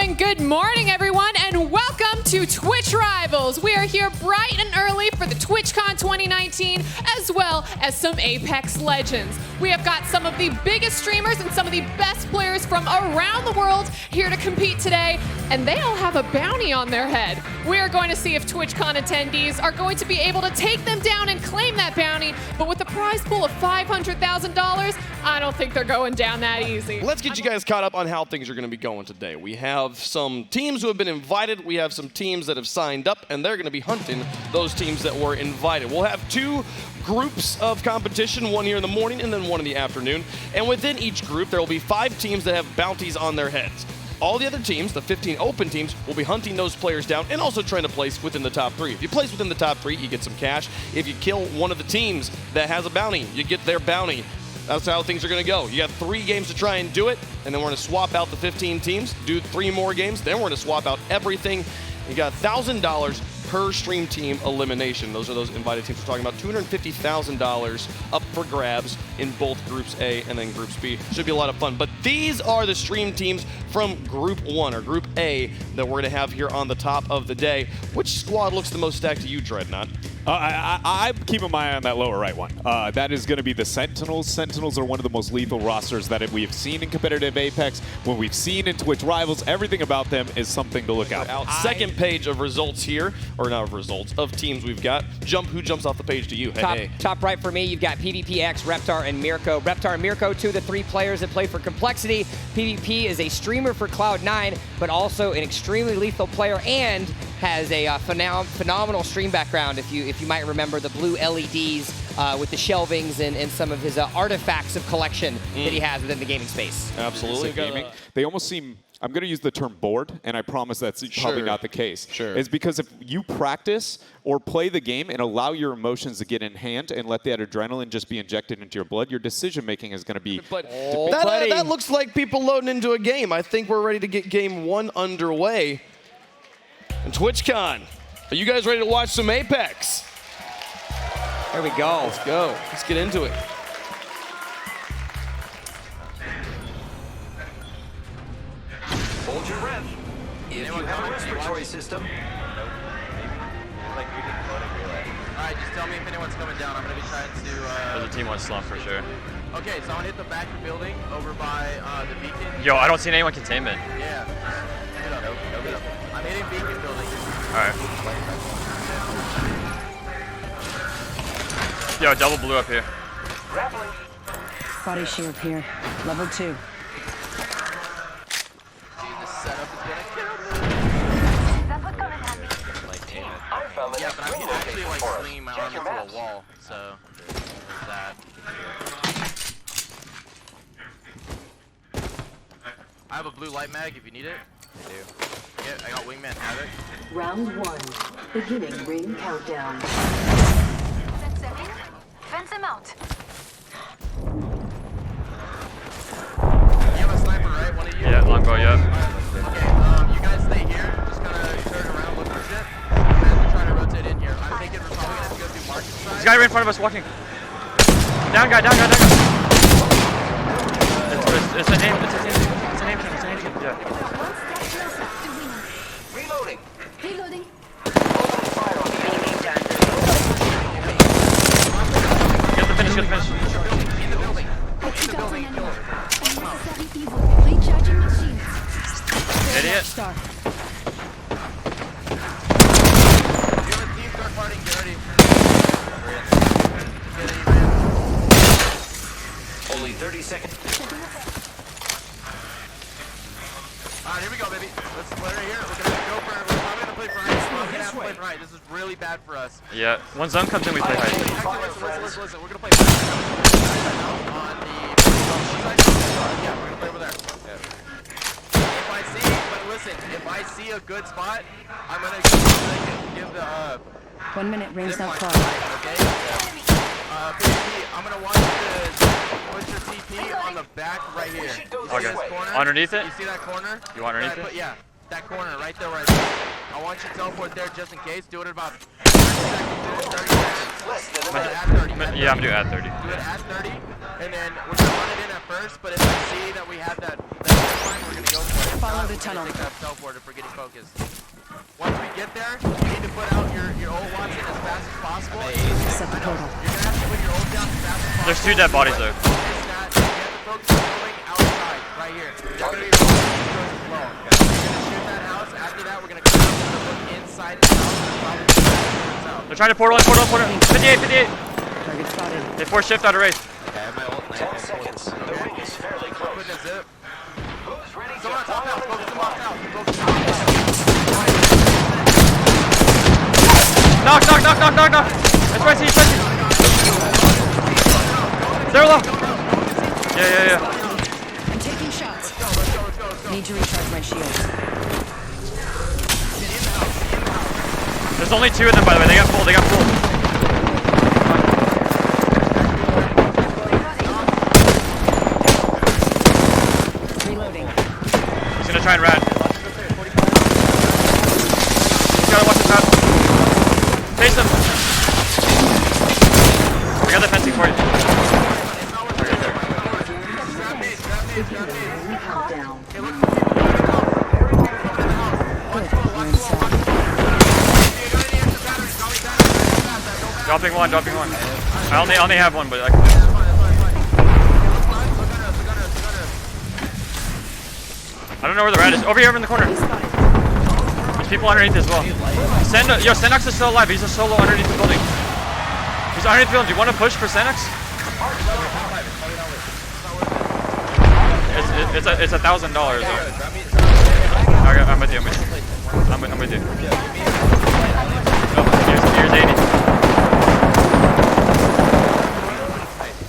and good morning, everyone, and welcome to Twitch Rivals. We are here bright and early for the Twitchcon 2019, as well as some Apex legends. We have got some of the biggest streamers and some of the best players from around the world here to compete today, and they all have a bounty on their head. We are going to see if TwitchCon attendees are going to be able to take them down and claim that bounty, but with a prize pool of $500,000, I don't think they're going down that easy. Let's get you guys caught up on how things are going to be going today. We have some teams who have been invited. We have some teams that have signed up, and they're going to be hunting those teams that were invited. We'll have two groups of competition, one here in the morning and then one in the afternoon. And within each group, there will be 5 teams that have bounties on their heads. All the other teams, the 15 open teams, will be hunting those players down and also trying to place within the top 3. If you place within the top 3, you get some cash. If you kill one of the teams that has a bounty, you get their bounty. That's how things are going to go. You got 3 games to try and do it, and then we're going to swap out the 15 teams, do 3 more games, then we're going to swap out everything. You got $1,000 per stream team elimination. Those are those invited teams. We're talking about $250,000 up for grabs in both Groups A and then Groups B. Should be a lot of fun. But these are the stream teams from Group 1 or Group A that we're going to have here on the top of the day. Which squad looks the most stacked to you, Dreadnought? I'm keeping my eye on that lower right one. That is going to be the Sentinels. Sentinels are one of the most lethal rosters that we have seen in competitive Apex, when we've seen in Twitch Rivals. Everything about them is something to look out for. Second page of results here, or not of results, of teams we've got. Who jumps off the page to you? Top right for me, you've got PvPX, Reptar, and Mirko. Reptar and Mirko, 2 of the 3 players that play for Complexity. PvP is a streamer for Cloud9, but also an extremely lethal player and has a phenomenal stream background. If you might remember the blue LEDs with the shelvings and some of his artifacts of collection that he has within the gaming space. Absolutely. Gaming, they almost seem, I'm going to use the term bored, and I promise that's probably not the case. It's because if you practice or play the game and allow your emotions to get in hand and let that adrenaline just be injected into your blood, your decision-making is going to be... But that looks like people loading into a game. I think we're ready to get game 1 underway. And TwitchCon, are you guys ready to watch some Apex? There we go. Let's go. Let's get into it. Hold your breath. If you have a respiratory system. Alright, just tell me if anyone's coming down. I'm going to be trying to... There's a team on slump for sure. Okay, so I'm going to hit the back of the building over by the beacon. Yo, I don't see anyone containment. Yeah. Get up. Get up. I'm hitting beacon building. Alright. Yo, double blue up here. Body shield here. Level 2. Dude, this setup is going to kill me. Yeah, but I'm actually like swinging my arm into a wall, so there's that. I have a blue light mag if you need it. I do. Yeah, I got wingman havoc. Round 1. Beginning ring countdown. Fence him out. You have a sniper, right? One of you? Yeah, longbow, yeah. Okay, you guys stay here. Just gonna turn around, look for shit. You guys are trying to rotate in here. I'm thinking we're probably gonna have to go through market side. This guy right in front of us walking. Down guy. It's an aim team. Yeah. Reloading. Reloading. Get the finish. In the building. Unnecessary evil. Recharging machines. Idiot. Star. You have a team start partying, get ready. Only 30 seconds. Alright, here we go, baby. Let's play right here. We're gonna go for. We're probably gonna play for height. We're gonna have to play for height. This is really bad for us. Yeah. When zone comes in, we play high. Actually, listen. We're gonna play on the side. Yeah, we're gonna play over there. If I see a good spot, I'm gonna give the 1 minute, rings not far. Okay? PvP, I'm gonna want you to put your TP on the back right here. Okay. This corner? Underneath it? You see that corner? You want underneath it? Yeah, that corner right there, right there. I want you to teleport there just in case. Do it in about 30 seconds. 30 seconds. At 30. Yeah, I'm doing at 30. Do it at 30, and then we're gonna run it in at first. But if I see that we have that fine. We're gonna go for it. Follow the We're tunnel. gonna take that teleport if we're getting focused. Once we get there, you need to put out your ult Watson as fast as possible. Set the portal. You're gonna have to put your ult down as fast as possible. There's 2 dead bodies there. You have to focus on going outside, right here. You're gonna be low. We're gonna shoot that house. After that, we're gonna come out and look inside the house. They're trying to portal in, portal. 58, 58. Target spotted. They force shift out of race. Okay, I have my ult. 10 seconds. The ring is fairly close. Putting a zip. Who's ready to Someone on top fire? house. Focus them off house. Focus them off house. Knock. That's right, see. They're low. Yeah. I'm taking shots. Need to recharge my shields. There's only 2 of them, by the way. They got full. Reloading. He's gonna try and rat. He's gotta watch his path. Face him. I got the fencing for you. Countdown. Dropping one. I only have one, but I can. I don't know where the rat is. Over here in the corner. There's people underneath as well. Senox is still alive. He's a solo underneath the building. He's underneath the building. Do you want to push for Senox? It's $1,000 though. Okay, I'm with you. I'm with you. Here's 80.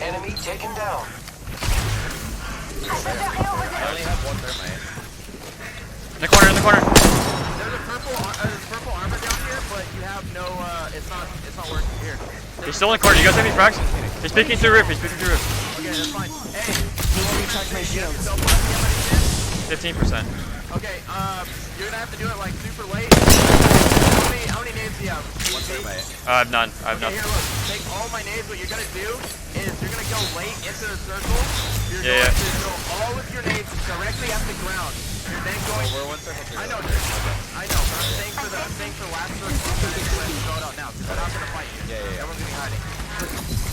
Enemy taken down. In the corner. There's a purple armor down here, but you have no. It's not working here. He's still in the corner. You guys have any frags? He's peeking through roof. Okay, that's fine. Hey, Need to recharge my shields. 15%. okay, you're gonna have to do it like super late. How many nades do you have? I have none. Okay, here, look. Take all my nades. What you're gonna do is you're gonna go late into the circle. You're going to throw all of your nades directly at the ground. You're then going. We're one circle. I know, Trish. I know, but I'm saying for the last circle. You're gonna throw it out now. They're not gonna fight you. Yeah. Everyone's gonna be hiding.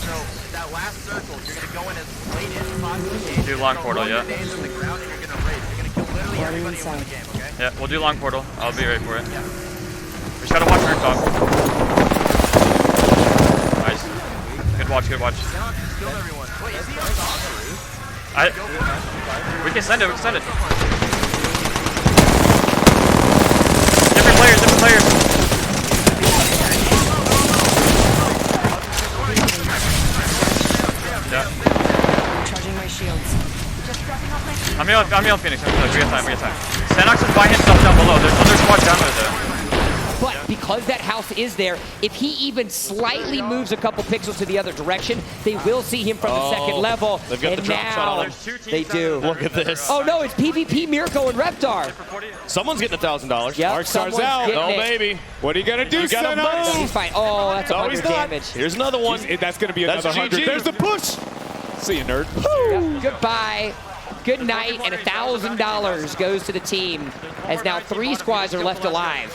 So that last circle, you're gonna go in as late as possible. Do long portal, yeah. Nades on the ground, and you're gonna raid. You're gonna kill literally everybody in the game. Okay. Yeah, we'll do long portal. I'll be ready for it. Yeah. We just gotta watch rooftop. Nice. Good watch. Killed everyone. Wait, is he on top? We can send it. Different players. Yeah. Recharging my shields. I'm healing Phoenix. We got time. Senox is by himself down below. There's other squads down there though. But because that house is there, if he even slightly moves a couple pixels to the other direction, they will see him from the second level. They've got and the drop now shot on him. they do. Look at this. Oh no, it's PvP Mirko and Reptar. Someone's getting $1,000. Yep, Arc Star's someone's out. getting Oh, it. baby. What are you gonna do, You gotta Senox? move. He's fine. Oh, that's No, 100 he's not. damage. Here's another one. That's gonna be That's another 100. GG. There's the push. See you, nerd. Yep, goodbye. Good night, and $1,000 goes to the team, as now 3 squads are left alive.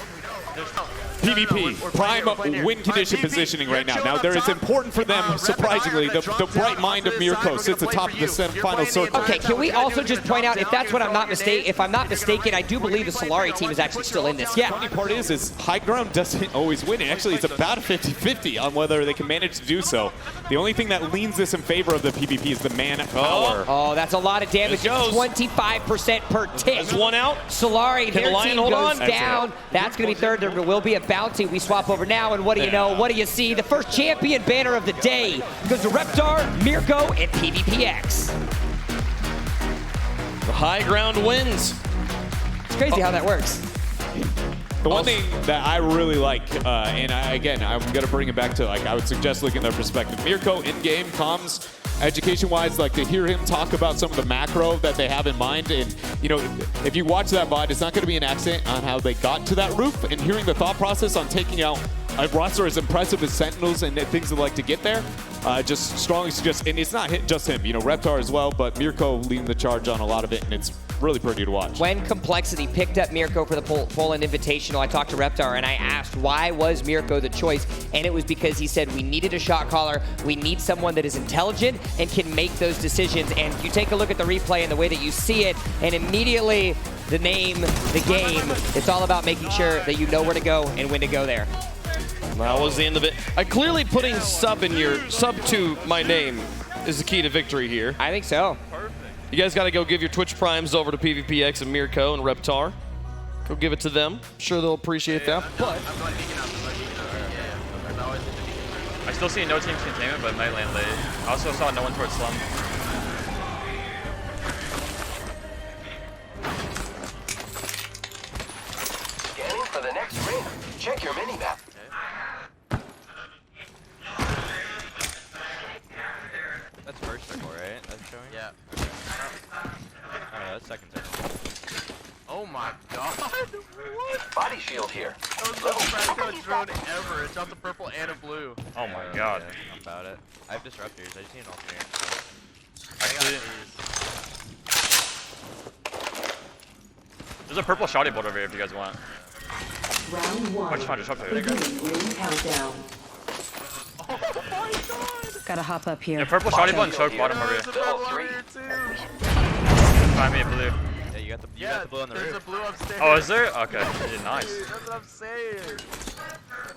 PvP, prime win condition positioning right now. Now, there is important for them, surprisingly, the bright mind of Mirko sits atop of the final circle. Okay, can we also just point out, if that's what I'm not mistaken, I do believe the Solari team is actually still in this. Yeah. The funny part is high ground doesn't always win. Actually, it's about a 50-50 on whether they can manage to do so. The only thing that leans this in favor of the PvP is the man power. Oh, that's a lot of damage. It goes. 25% per tick. There's one out. Solari, Can their the Lion team hold goes on? down. That's going to be third. There will be a bounty. We swap over now, and what do you know? What do you see? The first champion banner of the day goes to Reptar, Mirko, and PvPX. The high ground wins. It's crazy how that works. The one thing that I really like, and again, I'm going to bring it back to, like, I would suggest looking at their perspective. Mirko, in-game, comms, education-wise, like, to hear him talk about some of the macro that they have in mind. And, you know, if you watch that VOD, it's not going to be an accident on how they got to that roof. And hearing the thought process on taking out a roster as impressive as Sentinels and things that like to get there, just strongly suggest, and it's not just him, you know, Reptar as well, but Mirko leading the charge on a lot of it, and it's really pretty to watch. When Complexity picked up Mirko for the Poland Invitational, I talked to Reptar and I asked why was Mirko the choice, and it was because he said we needed a shot caller, we need someone that is intelligent and can make those decisions. And you take a look at the replay and the way that you see it, and immediately the name, the game, it's all about making sure that you know where to go and when to go there. That was the end of it. Clearly putting sub to my name is the key to victory here. I think so. You guys got to go give your Twitch Primes over to PvPX and Mirko and Reptar. Go give it to them. I'm sure they'll appreciate that. But I still see no team's containment, but might land late. I also saw no one towards Slum. Scanning for the next ring. Check your mini-map. That's first circle, right? That's showing? Yeah. Alright, that's second circle. Oh my god! What? Body shield here. That was the best drone ever. It dropped a purple and a blue. Oh my god. Yeah, I'm about it. I have disruptors. I just need an alternator. Actually, there's a purple shotty bolt over here if you guys want. Round 1. Watch, disruptor. There you go. Beginning ring countdown. Oh my god! Gotta hop up here. Yeah, purple shotty bolt and choke bottom over here. There's a purple over here too. Find me a blue. Yeah, you got the blue on the roof. There's a blue upstairs. Oh, is there? Okay. Yeah, nice. Dude, that's what I'm saying.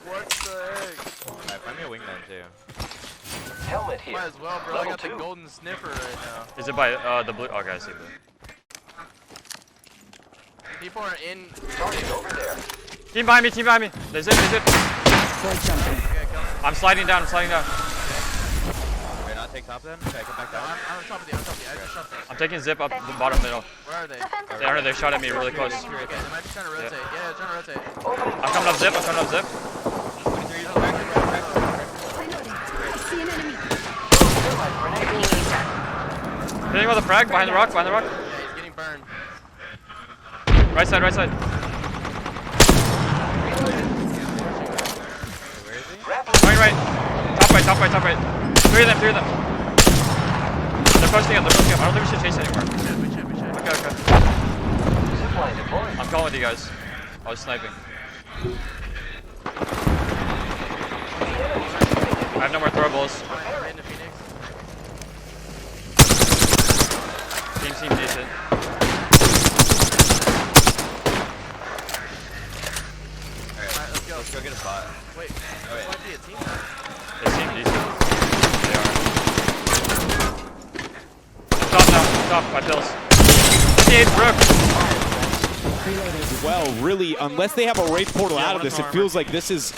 What the heck? Alright, find me a wingman too. Helmet here. Might as well, bro. I Level got the 2. golden sniffer right now. Is it by the blue? Okay, I see blue. People are in. Target over there. Team behind me, team behind me. There's it, there's it. Boy jumping. Okay, kill him. I'm sliding down, I'm sliding down. Alright, not take top then? Okay, come back down. I'm on top of the, I just shot them. I'm taking zip up the bottom middle. Where are they? They are, they shot at me really close. Okay, they might be trying to rotate. Yeah, they're trying to rotate. I'm coming up zip, I'm coming up zip. 23, back. I see an enemy. Hitting with a frag, behind the rock, behind the rock. Yeah, he's getting burned. Right side, right side. Where is he? Going right. Top right, top right, top right. Three of them, three of them. They're posting up, they're posting up. I don't think we should chase anymore. We should. Okay, okay. Zipline deployed. I'm calling with you guys. I was sniping. I have no more throwables. Right into Phoenix. Team seems decent. Alright, let's go get a spot. Wait, wait. might be a team. They seem decent. They are. Stop now. Stop. My pills. 58 Brook. Well, really, unless they have a Wraith portal out of this, it feels like this is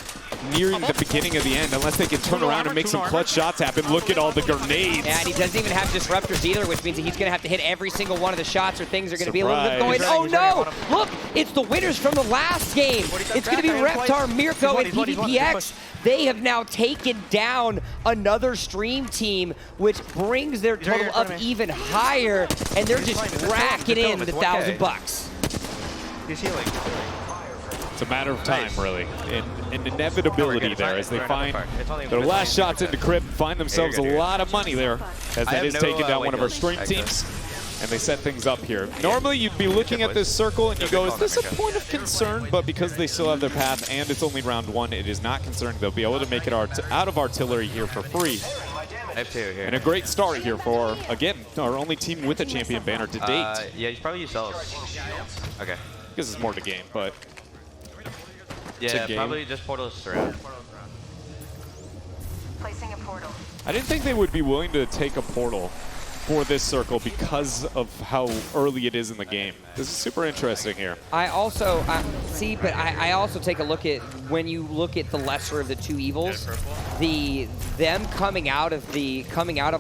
nearing the beginning of the end. Unless they can turn around and make some clutch shots happen. Look at all the grenades. Yeah, and he doesn't even have disruptors either, which means that he's going to have to hit every single one of the shots or things are going to be a little bit going. Oh no! Look, it's the winners from the last game. It's going to be Reptar, Mirko, and PvPX. They have now taken down another stream team, which brings their total up even higher, and they're just racking in the $1,000. He's healing. It's a matter of time, really. And inevitability there as they find their last shots into Crypt, find themselves a lot of money there as that is taking down one of our stream teams. And they set things up here. Normally, you'd be looking at this circle and you go, is this a point of concern? But because they still have their path and it's only round 1, it is not concerning. They'll be able to make it out of artillery here for free. I have 2 here. And a great start here for, again, our only team with a champion banner to date. Yeah, you should probably use cells. Okay. This is more the game, but yeah, probably just portal surround. Placing a portal. I didn't think they would be willing to take a portal for this circle because of how early it is in the game. This is super interesting here. I also see, but I also take a look at when you look at the lesser of the two evils, them coming out of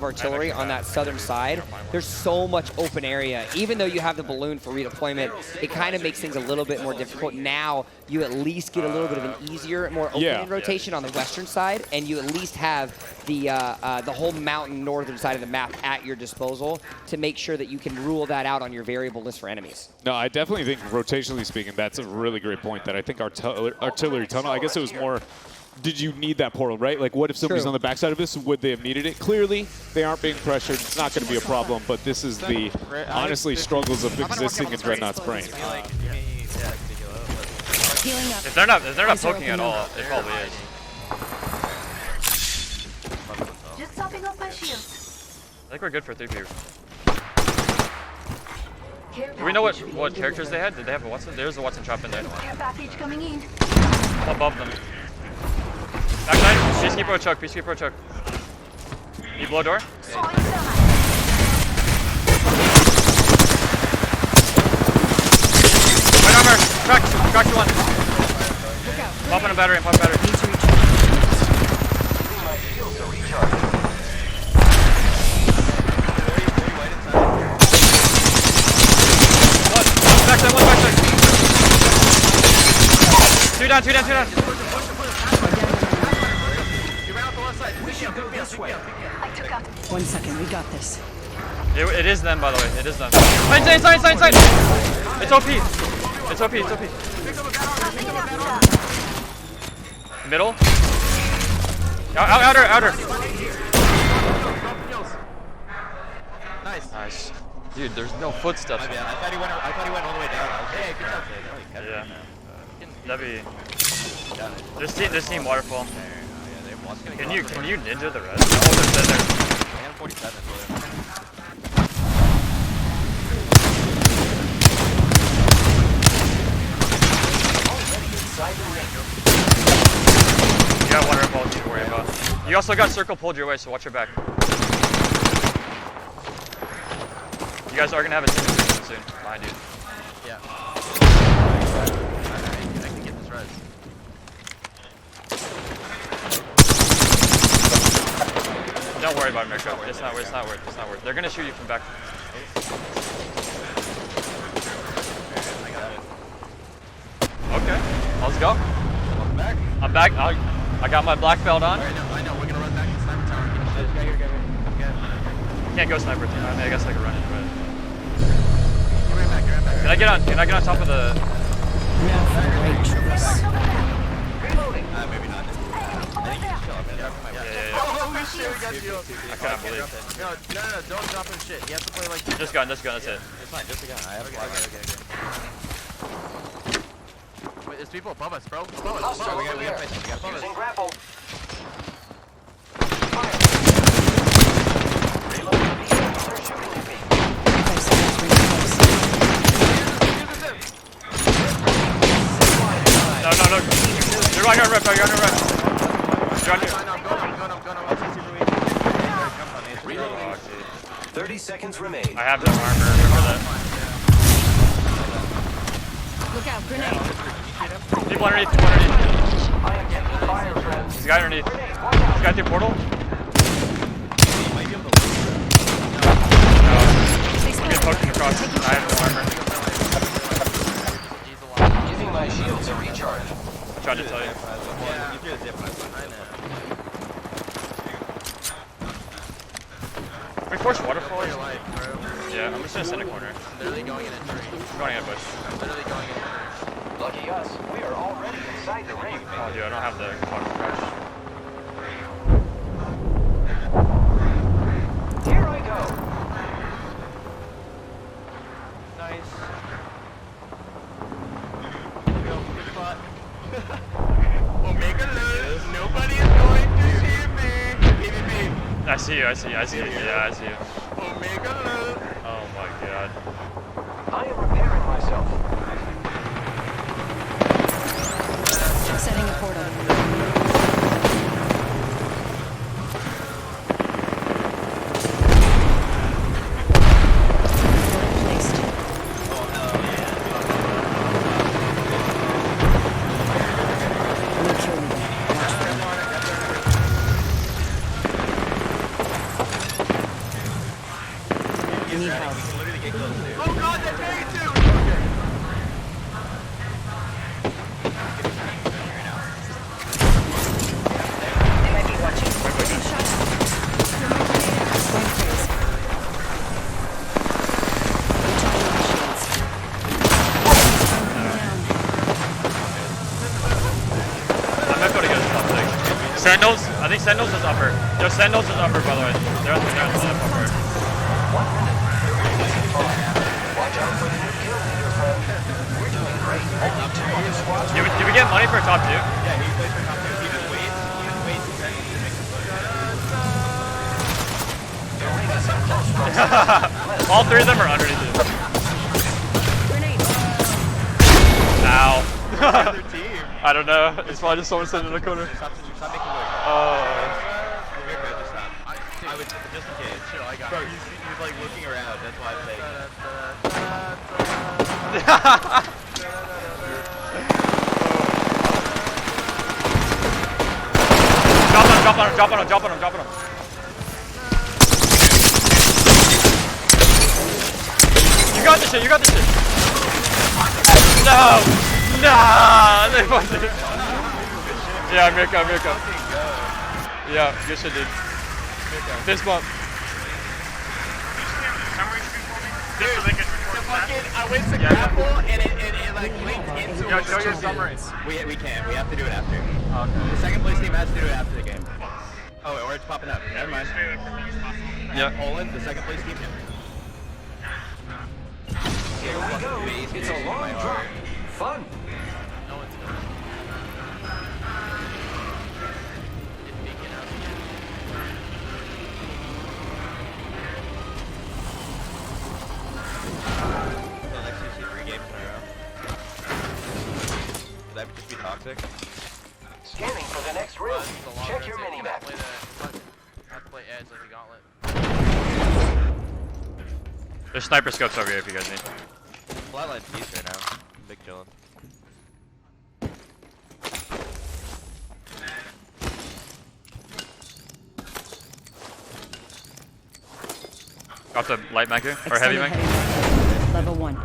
artillery on that southern side. There's so much open area. Even though you have the balloon for redeployment, it kind of makes things a little bit more difficult. Now you at least get a little bit of an easier, more open rotation on the western side, and you at least have the whole mountain northern side of the map at your disposal to make sure that you can rule that out on your variable list for enemies. No, I definitely think rotationally speaking, that's a really great point. That I think artillery tunnel, I guess it was more did you need that portal, right? Like, what if somebody's on the backside of this? Would they have needed it? Clearly, they aren't being pressured. It's not going to be a problem, but this is the, honestly, struggles of existing in Dreadnought's brain. If they're not poking at all, it probably is. Just topping off my shields. I think we're good for 3P. Do we know what characters they had? Did they have a Watson? There's a Watson trap in there. Care package coming in. Above them. Backside. Peacekeeper choke. Peacekeeper choke. You blow door? White armor. Crack. Crack one. Pop in a battery. Pop battery. Backside. One backside. Two down. Two down. Two down. I took out. 1 second, we got this. It is them, by the way. It is them. Inside. It's OP. It's OP. It's OP. Middle. Outer. Nice. Dude, there's no footsteps. I thought he went all the way down. Yeah. That'd be. This team waterfall. Can you ninja the rest? Oh, they're there. And 47. You got water balls to worry about. You also got circle pulled your way, so watch your back. You guys are gonna have a team soon. Behind you. Yeah. I can get this res. Don't worry about it, Mirko. It's not worth. They're gonna shoot you from back. Okay, let's go. I'm back. I got my black belt on. I know. We're gonna run back to the sniper tower. Can't go sniper team. I mean, I guess I could run it, but. You're right back. Can I get on top of the? Now for the right choice. Maybe not. Yeah. Oh shit, we got you. I can't believe. No, don't drop him shit. You have to play like this. Just gun, that's it. It's fine, just a gun. I have a gun. Okay. Wait, there's people above us, bro. Above us. We gotta fight them. We gotta fight them. grapple. No. You're on your rep. You're on your rep. You're on your. I'm going. 30 seconds remain. I have the armor. Remember that. Look out, grenade. People underneath. I am getting fire, friends. There's a guy underneath. This guy through portal. I'm getting poked across. I have no armor. Giving my shields a recharge. Tried to tell you. Can we force waterfall? Yeah, I'm just gonna send a corner. Literally going in a tree. I'm going in a bush. Literally going in a tree. Lucky us, we are already inside the ring. Oh, dude, I don't have the clock crash. Here I go. Nice. Go, good spot. Omega lose. Nobody is going to see me. PvP. I see you. Yeah, I see you. Omega lose. Oh my god. I am repairing myself. Setting a portal. Portal placed. Neutral. Watch for them. Need help. Literally get close, dude. Sentinels, I think Sentinels is upper. Yo, Sentinels is upper, by the way. They're on the upper. Did we get money for top 2? Yeah, he plays for top 2. He just waits. All 3 of them are underneath it. Ow. I don't know. It's probably just someone sitting in the corner. Stop making noise. You're good, just stop. I would, just in case. Chill, I got Bro, he's like looking around. That's why I'm saying. Drop on him. You got this shit. No! Nah! They fucked it. Yeah, Mirko. Yeah, good shit, dude. Fist bump. Dude, I went to grapple and it like linked into Yo, show your summary. We can't. We have to do it after. Okay. The second place team has to do it after the game. Oh, or it's popping up. Never mind. Yeah. Poland, the second place team. Here we go. It's a long drive. Fun. No one's done. That would just be toxic. Scanning for the next ring. Check your mini-map. Have to play edge like a gauntlet. There's sniper scopes over here if you guys need. Flatline peace right now. Big chillin'. Got the light mech here? Or heavy mech? Level 1.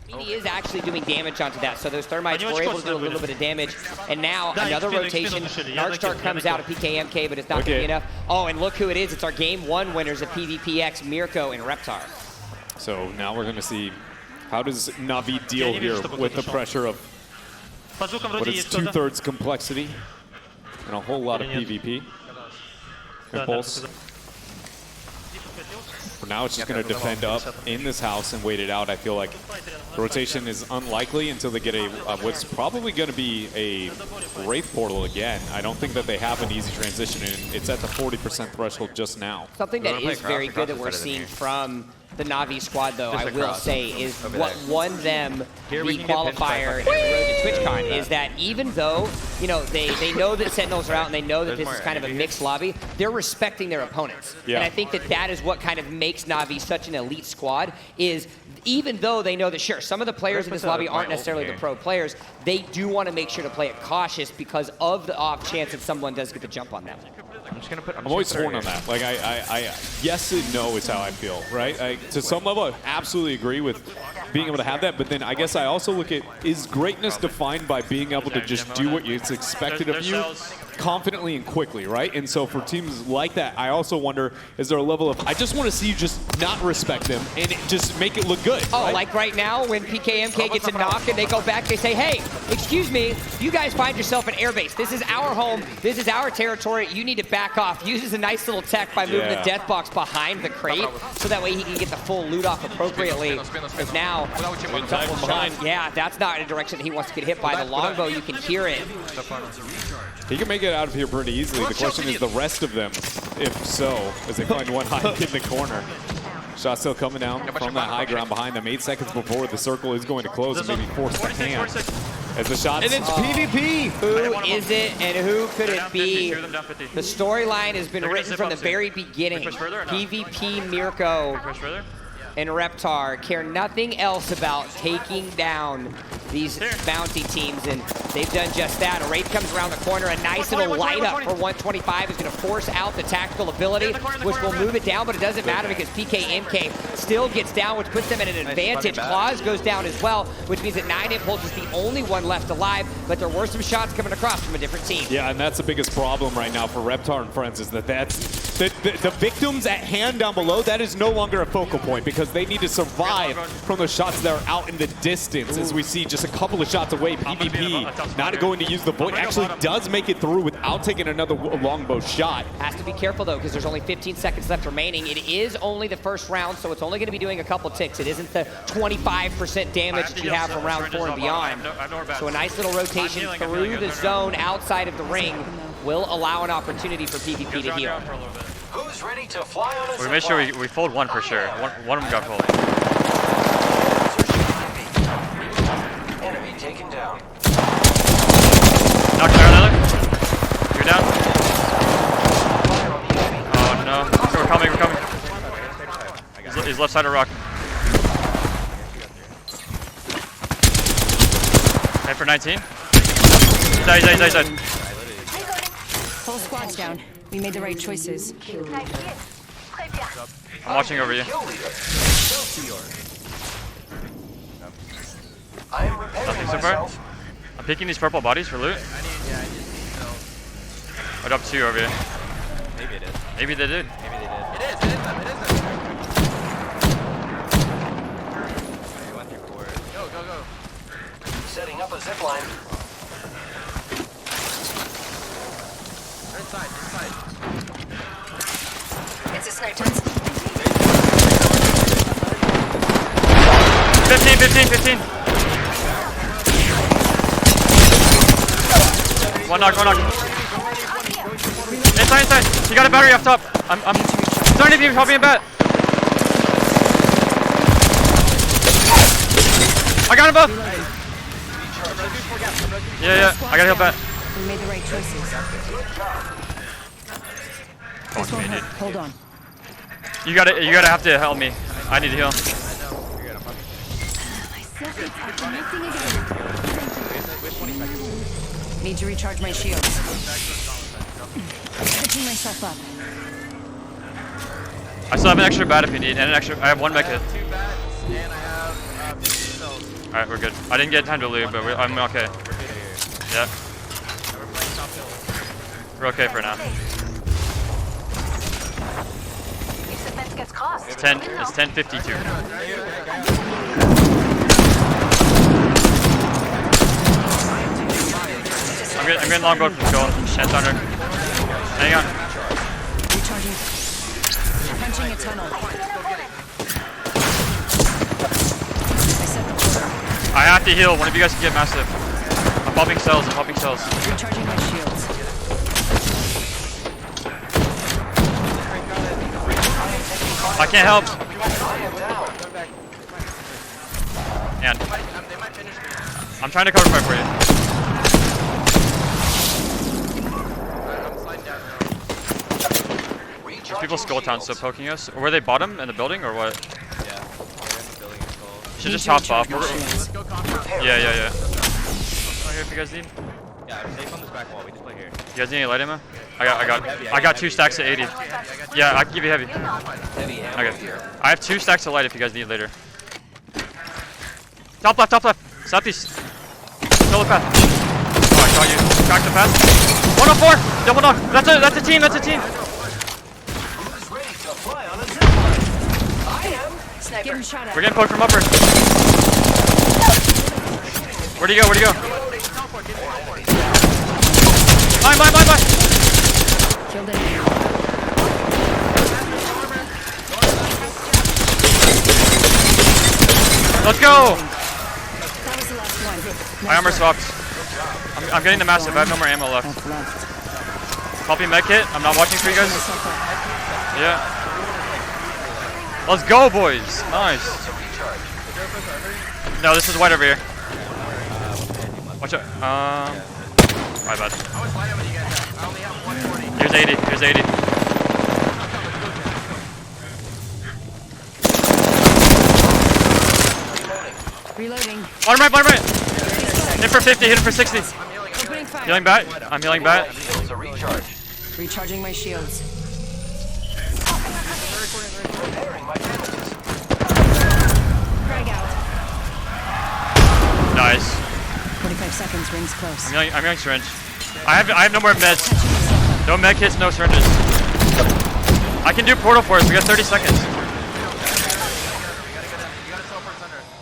He is actually doing damage onto that, so those thermites were able to do a little bit of damage. And now another rotation. Nardstar comes out of PKMK, but it's not going to be enough. Oh, and look who it is. It's our game 1 winners of PvPX, Mirko and Reptar. So now we're going to see how does Navi deal here with the pressure of what is 2/3 complexity and a whole lot of PvP. Impulse. For now, it's just going to defend up in this house and wait it out. I feel like the rotation is unlikely until they get a what's probably going to be a Wraith portal again. I don't think that they have an easy transition, and it's at the 40% threshold just now. Something that is very good that we're seeing from the Navi squad, though, I will say, is what won them the qualifier in the road to Twitchcon is that even though, you know, they know that Sentinels are out and they know that this is kind of a mixed lobby, they're respecting their opponents. Yeah. And I think that that is what kind of makes Navi such an elite squad, is even though they know that, sure, some of the players in this lobby aren't necessarily the pro players, they do want to make sure to play it cautious because of the off chance that someone does get the jump on them. I'm always torn on that. Like, I yes and no is how I feel, right? To some level, I absolutely agree with being able to have that, but then I guess I also look at, is greatness defined by being able to just do what is expected of you confidently and quickly, right? And so for teams like that, I also wonder, is there a level of, I just want to see you just not respect them and just make it look good, Oh, right? like right now when PKMK gets a knock and they go back, they say, hey, excuse me, you guys find yourself an airbase. This is our home. This is our territory. You need to back off. Uses a nice little tech by moving the death box behind the crate so that way he can get the full loot off appropriately. Because now, yeah, that's not a direction he wants to get hit by. The longbow, you can hear it. He can make it out of here pretty easily. The question is the rest of them, if so, as they find one high in the corner. Shot still coming down from that high ground behind them. 8 seconds before the circle is going to close and maybe force the hand. As the shots. And it's PvP. Who is it and who could it be? The storyline has been written from the very beginning. PvP Mirko and Reptar care nothing else about taking down these bounty teams, and they've done just that. A Wraith comes around the corner, a nice little light up for 125 is going to force out the tactical ability, which will move it down, but it doesn't matter because PKMK still gets down, which puts them at an advantage. Claws goes down as well, which means that 9 Impulse is the only one left alive, but there were some shots coming across from a different team. Yeah, and that's the biggest problem right now for Reptar and friends, is that that's The victims at hand down below, that is no longer a focal point because they need to survive from the shots that are out in the distance. As we see just a couple of shots away, PvP not going to use the void. Actually does make it through without taking another longbow shot. Has to be careful though because there's only 15 seconds left remaining. It is only the first round, so it's only going to be doing a couple ticks. It isn't the 25% damage that you have from round 4 and beyond. So a nice little rotation through the zone outside of the ring will allow an opportunity for PvP to heal. Who's ready to fly on a We made sure we fold one for sure. One of them got folded. Enemy taken down. Knocked down another. You're down. Oh no. So we're coming. He's left side of rock. Okay, for 19. He's dead. Whole squad's down. We made the right choices. I'm watching over you. Nothing so far. I'm picking these purple bodies for loot. I dropped 2 over here. Maybe it is. Maybe they did. Maybe they did. It is them. You went through 4. Go. Setting up a zip line. Inside. It's a sniper. 15. One knock. Inside. You got a battery up top. I'm starting to be helping a bat. I got him both. Yeah. I got to help bat. We made the right choices. This won't hurt. Hold on. You gotta have to help me. I need to heal. Need to recharge my shields. Catching myself up. I still have an extra bat if you need, and I have 1 mech hit. 2 bats, and I have 50 cells. Alright, we're good. I didn't get time to loot, but I'm okay. Yeah. We're playing top hill. We're okay for now. It's 10:52. I'm getting longbow from skull. Chance on her. Hang on. Recharging. Punching a tunnel. I have to heal. One of you guys can get massive. I'm popping cells. Recharging my shields. I can't help. And I'm trying to cover fire for you. There's people skull town still poking us. Or were they bottom in the building or what? Yeah, they're in the building as well. Should just hop off. Let's go conquer. Yeah. I'm here if you guys need. Yeah, I'm safe on this back wall. We just play here. You guys need any light ammo? I got 2 stacks of 80. Yeah, I can give you heavy. Okay. I have 2 stacks of light if you guys need later. Top left. Southeast. Still the path. Oh, I got you. Crack the path. 104! Double knock. That's a team. Who's ready to fly on a zip line? I am. Getting shot at. We're getting poked from upper. Where'd he go? Mine. Killed an enemy. Let's go! That was the last one. My armor swapped. I'm getting the massive. I have no more ammo left. Copy med kit. I'm not watching for you guys. Yeah. Let's go, boys. Nice. No, this is white over here. Watch out. My bad. Here's 80. Reloading. Bottom right. Hit for 50, hit him for 60. Opening fire. Healing bat. I'm healing bat. Recharging my shields. Frag out. Nice. 45 seconds. Rings close. I'm healing syringe. I have no more meds. No med kits, no syringes. I can do portal for us. We got 30 seconds.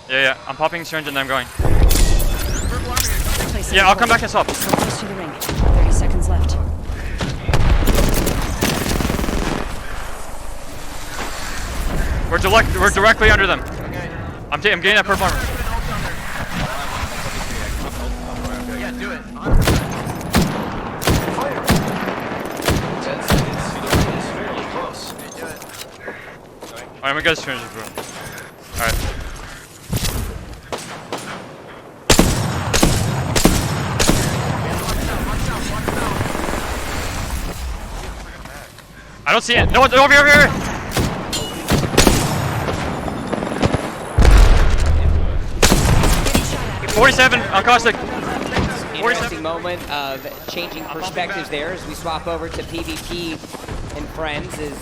Yeah, I'm popping syringe and then I'm going. Yeah, I'll come back and swap. Close to the ring. 30 seconds left. We're directly under them. I'm getting that purple armor. Yeah, do it. Alright, I'm gonna go syringe, bro. Alright. I don't see it. No, over here. 47 on Caustic. Interesting moment of changing perspectives there as we swap over to PvP and friends. As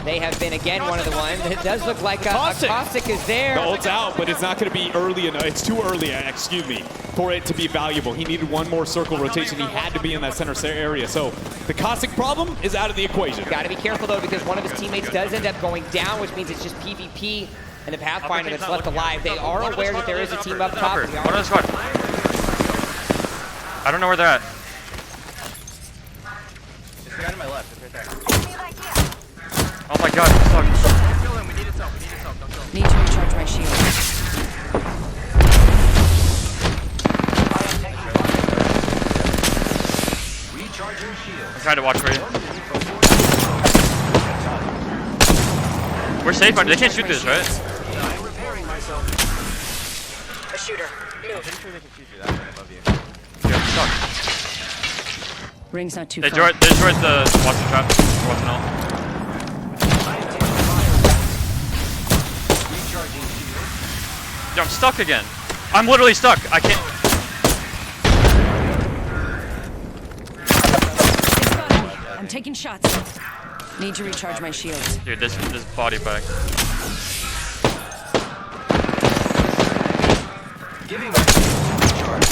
they have been again one of the ones. It does look like a Caustic is there. The ult's out, but it's not going to be early enough. It's too early, excuse me, for it to be valuable. He needed one more circle rotation. He had to be in that center area. So the Caustic problem is out of the equation. Got to be careful though, because one of his teammates does end up going down, which means it's just PvP and the Pathfinder that's left alive. They are aware that there is a team up top. One on the squad. I don't know where they're at. It's the guy to my left. It's right there. Oh my god, I'm stuck. Kill him. We need his help. Don't kill him. Need to recharge my shield. Recharging shield. I'm trying to watch for you. We're safe, but they can't shoot this, right? I'm repairing myself. A shooter. I'm pretty sure they can shoot you that way above you. Yeah, I'm stuck. Ring's not too They far. destroyed the watching trap. Watching all. Recharging shield. Yo, I'm stuck again. I'm literally stuck. I can't. I'm taking shots. Need to recharge my shields. Dude, this body bag. Giving my shield to recharge.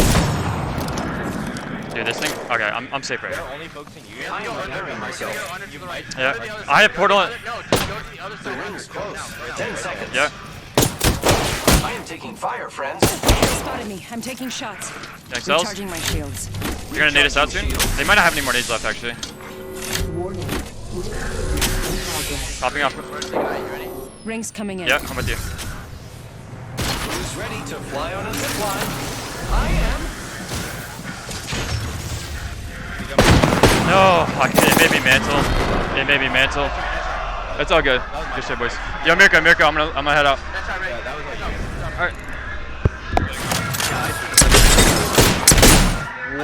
Dude, this thing. Okay, I'm safe right They're here. only focusing you. I am repairing myself. You might. Yeah, I have portal. No, just go to the other The side. ring is close. 10 seconds. Yeah. I am taking fire, friends. They spotted me. I'm taking shots. Next cells. Recharging my shields. You're gonna nade us out soon? They might not have any more nades left, actually. Popping off. Rings coming in. Yeah, I'm with you. Who's ready to fly on a zip line? I am. No, it made me mantle. It made me mantle. That's all good. Good shit, boys. Yo, Mirko, I'm gonna head out. All right.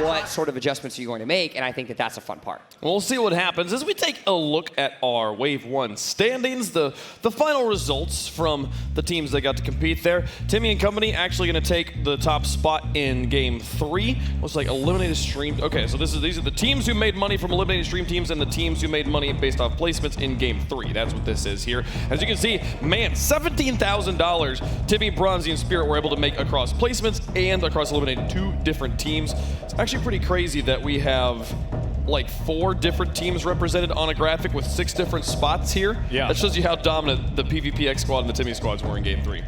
What sort of adjustments are you going to make? And I think that that's a fun part. We'll see what happens as we take a look at our Wave 1 standings, the final results from the teams that got to compete there. Timmy and company actually going to take the top spot in Game 3. Looks like eliminated stream. Okay, so these are the teams who made money from eliminated stream teams and the teams who made money based off placements in Game 3. That's what this is here. As you can see, man, $17,000 Timmy, Bronzy, and Spirit were able to make across placements and across eliminated 2 different teams. It's actually pretty crazy that we have like 4 different teams represented on a graphic with 6 different spots here. Yeah. That shows you how dominant the PvPX squad and the Timmy squads were in Game 3.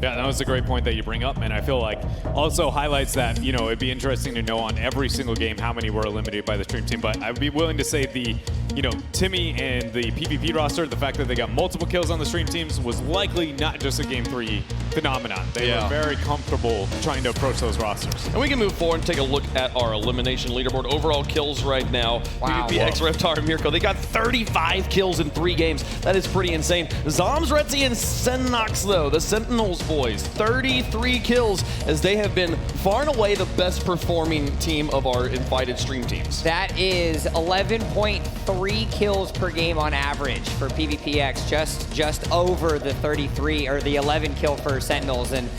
Yeah, that was a great point that you bring up, and I feel like also highlights that, you know, it'd be interesting to know on every single game how many were eliminated by the stream team, but I would be willing to say the, you know, Timmy and the PvP roster, the fact that they got multiple kills on the stream teams was likely not just a Game 3 phenomenon. They were very comfortable trying to approach those rosters. And we can move forward and take a look at our elimination leaderboard. Overall kills right now. Wow. PvPX, Reptar, and Mirko, they got 35 kills in 3 games. That is pretty insane. Zoms, Retzi, and Sennox, though, the Sentinels boys, 33 kills, as they have been far and away the best performing team of our invited stream teams. That is 11.3 kills per game on average for PvPX, just over the 33 or the 11 kill for Sentinels, and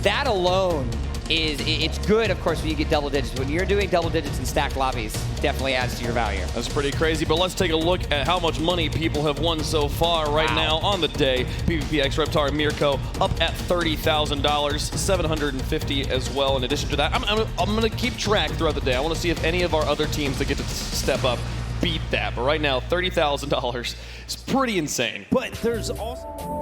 that alone it's good, of course, when you get double digits. When you're doing double digits in stacked lobbies, definitely adds to your value. That's pretty crazy, but let's take a look at how much money people have won so far right now on the day. PvPX, Reptar, and Mirko up at $30,000, $750 as well. In addition to that, I'm going to keep track throughout the day. I want to see if any of our other teams that get to step up beat that. But right now, $30,000 is pretty insane. But there's also...